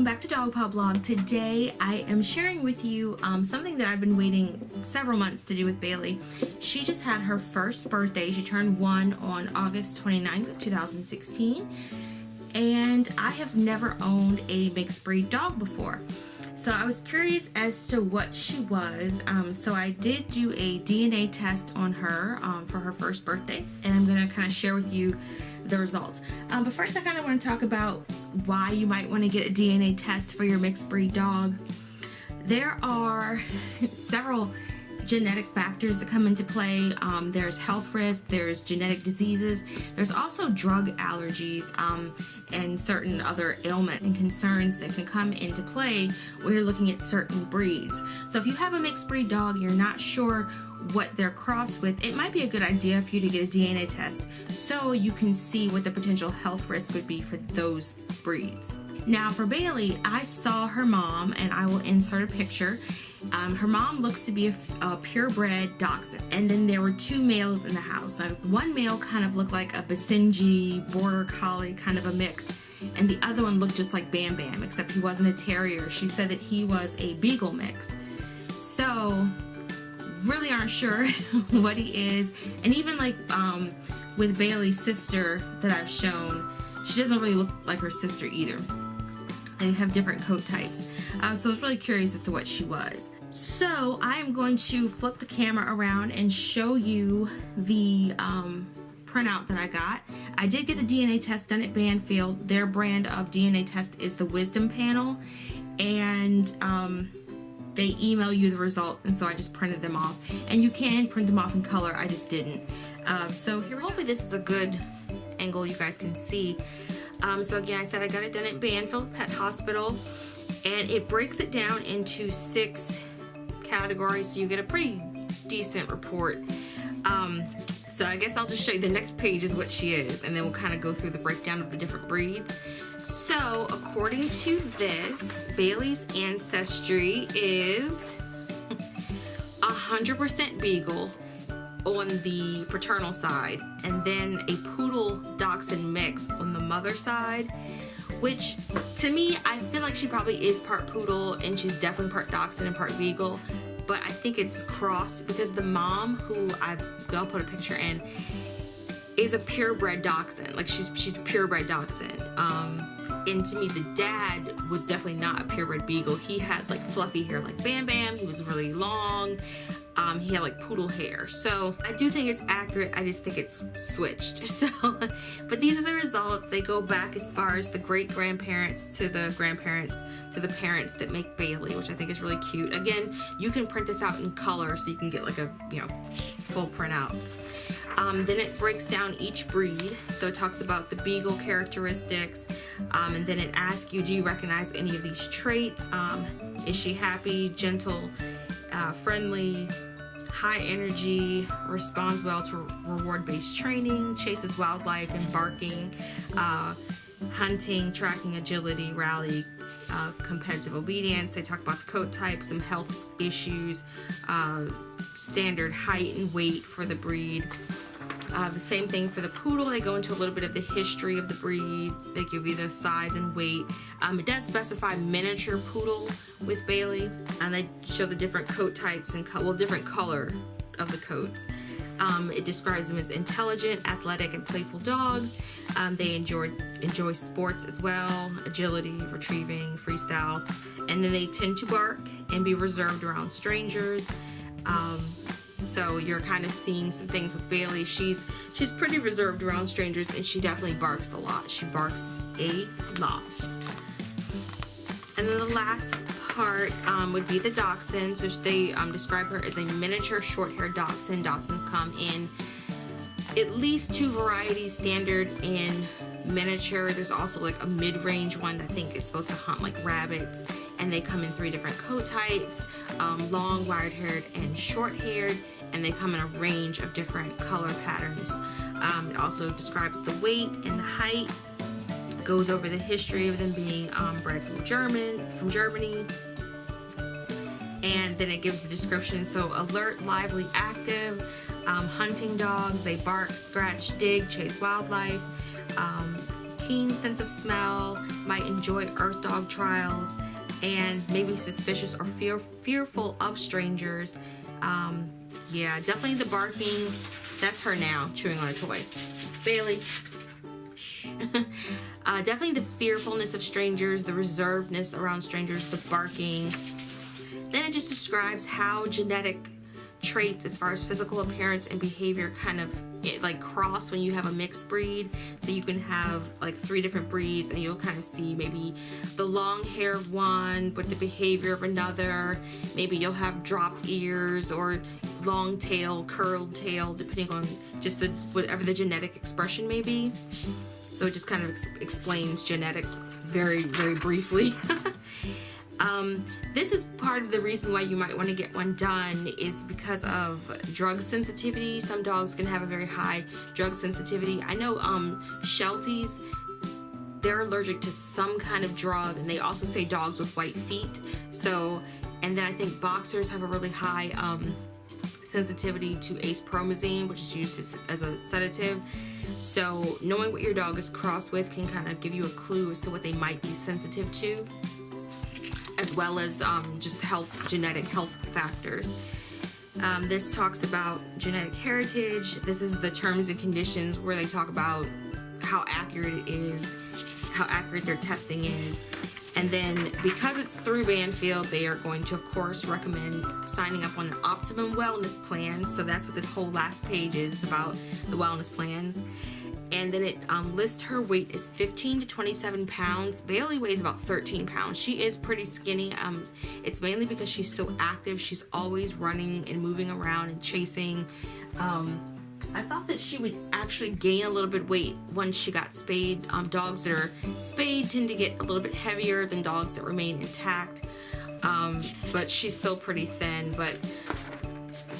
back to Dog Paw Blog. Today I am sharing with you something that I've been waiting several months to do with Baylee. She just had her first birthday. She turned 1 on August 29th of 2016, and I have never owned a mixed breed dog before. So I was curious as to what she was, so I did do a DNA test on her for her first birthday, and I'm going to kind of share with you the results. But first I kind of want to talk about why you might want to get a DNA test for your mixed breed dog. There are several genetic factors that come into play. There's health risk, there's genetic diseases, there's also drug allergies, and certain other ailments and concerns that can come into play when you're looking at certain breeds. So if you have a mixed breed dog, you're not sure what they're crossed with, it might be a good idea for you to get a DNA test so you can see what the potential health risk would be for those breeds. Now for Baylee, I saw her mom, and I will insert a picture. Her mom looks to be a purebred dachshund, and then there were 2 males in the house. One male kind of looked like a Basenji border collie, kind of a mix, and the other one looked just like Bam Bam, except he wasn't a terrier. She said that he was a beagle mix. So really aren't sure what he is. And even like with Baylee's sister that I've shown, she doesn't really look like her sister either. They have different coat types. So I was really curious as to what she was. So I am going to flip the camera around and show you the printout that I got. I did get the DNA test done at Banfield. Their brand of DNA test is the Wisdom Panel, and they email you the results, and so I just printed them off. And you can print them off in color, I just didn't. So hopefully this is a good angle you guys can see. So again, I said I got it done at Banfield Pet Hospital, and it breaks it down into 6 categories, so you get a pretty decent report. So I guess I'll just show you the next page is what she is, and then we'll kind of go through the breakdown of the different breeds. So according to this, Baylee's ancestry is 100% Beagle on the paternal side, and then a Poodle Dachshund mix on the mother side, which to me, I feel like she probably is part Poodle, and she's definitely part Dachshund and part Beagle, but I think it's crossed because the mom, who I'll put a picture in, is a purebred Dachshund. Like she's a purebred Dachshund. And to me, the dad was definitely not a purebred Beagle. He had like fluffy hair like Bam Bam. He was really long. He had like poodle hair. So I do think it's accurate. I just think it's switched. So, but these are the results. They go back as far as the great-grandparents to the grandparents to the parents that make Baylee, which I think is really cute. Again, you can print this out in color so you can get like a, full printout. Then it breaks down each breed. So it talks about the Beagle characteristics, and then it asks you, do you recognize any of these traits? Is she happy, gentle, friendly, high energy, responds well to reward-based training, chases wildlife and barking, hunting, tracking, agility, rally, competitive obedience. They talk about the coat type, some health issues, standard height and weight for the breed. The same thing for the Poodle. They go into a little bit of the history of the breed. They give you the size and weight. It does specify miniature Poodle with Baylee, and they show the different coat types and different color of the coats. It describes them as intelligent, athletic, and playful dogs. They enjoy sports as well, agility, retrieving, freestyle, and then they tend to bark and be reserved around strangers. So you're kind of seeing some things with Baylee. She's pretty reserved around strangers, and she definitely barks a lot. She barks a lot. And then the last part would be the Dachshund. So they describe her as a miniature short-haired Dachshund. Dachshunds come in at least 2 varieties, standard and miniature. There's also like a mid-range one that I think is supposed to hunt like rabbits, and they come in 3 different coat types, long, wide-haired, and short-haired, and they come in a range of different color patterns. It also describes the weight and the height, goes over the history of them being bred from Germany, and then it gives the description. So alert, lively, active, hunting dogs. They bark, scratch, dig, chase wildlife. keen sense of smell, might enjoy earth dog trials, and maybe suspicious or fearful of strangers. Yeah, definitely the barking. That's her now, chewing on a toy. Baylee. Definitely the fearfulness of strangers, the reservedness around strangers, the barking. Then it just describes how genetic traits as far as physical appearance and behavior kind of like cross when you have a mixed breed. So you can have like 3 different breeds and you'll kind of see maybe the long hair of one but the behavior of another. Maybe you'll have dropped ears or long tail, curled tail, depending on just the whatever the genetic expression may be. So it just kind of explains genetics very, very briefly. This is part of the reason why you might want to get one done is because of drug sensitivity. Some dogs can have a very high drug sensitivity. I know Shelties, they're allergic to some kind of drug, and they also say dogs with white feet. So, and then I think boxers have a really high sensitivity to acepromazine, which is used as a sedative. So knowing what your dog is crossed with can kind of give you a clue as to what they might be sensitive to, as well as just genetic health factors. This talks about genetic heritage. This is the terms and conditions where they talk about how accurate it is, how accurate their testing is. And then because it's through Banfield, they are going to, of course, recommend signing up on the Optimum Wellness Plan. So that's what this whole last page is about, the wellness plans. And then it lists her weight is 15 to 27 pounds. Baylee weighs about 13 pounds. She is pretty skinny. It's mainly because she's so active. She's always running and moving around and chasing. I thought that she would actually gain a little bit of weight once she got spayed. Dogs that are spayed tend to get a little bit heavier than dogs that remain intact. But she's still pretty thin. But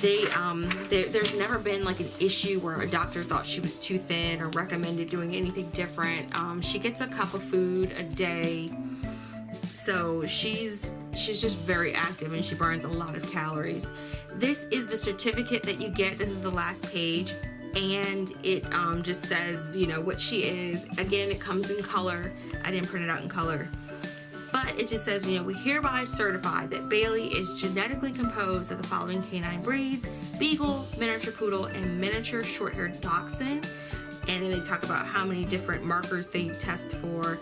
there's never been like an issue where a doctor thought she was too thin or recommended doing anything different. She gets a cup of food a day, so she's just very active and she burns a lot of calories. This is the certificate that you get. This is the last page, and it just says, you know, what she is. Again, it comes in color. I didn't print it out in color. But it just says, you know, we hereby certify that Baylee is genetically composed of the following canine breeds: Beagle, Miniature Poodle, and Miniature Short-Haired Dachshund. And then they talk about how many different markers they test for.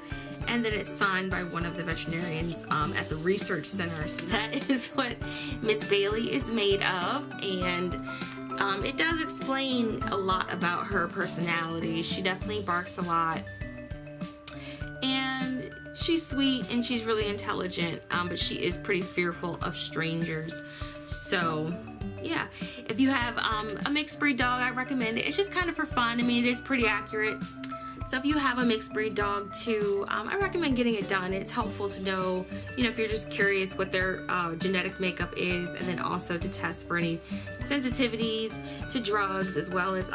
And then it's signed by one of the veterinarians at the research center. So that is what Miss Baylee is made of. And it does explain a lot about her personality. She definitely barks a lot. And she's sweet and she's really intelligent, but she is pretty fearful of strangers. So yeah, if you have a mixed breed dog, I recommend it. It's just kind of for fun. I mean, it is pretty accurate. So if you have a mixed breed dog too, I recommend getting it done. It's helpful to know, you know, if you're just curious what their genetic makeup is, and then also to test for any sensitivities to drugs, as well as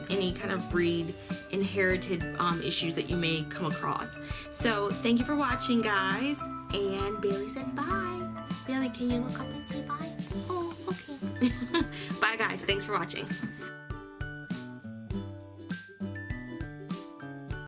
any kind of breed inherited issues that you may come across. So thank you for watching, guys. And Baylee says bye. Baylee, can you look up and say bye? Oh, okay. Bye, guys. Thanks for watching.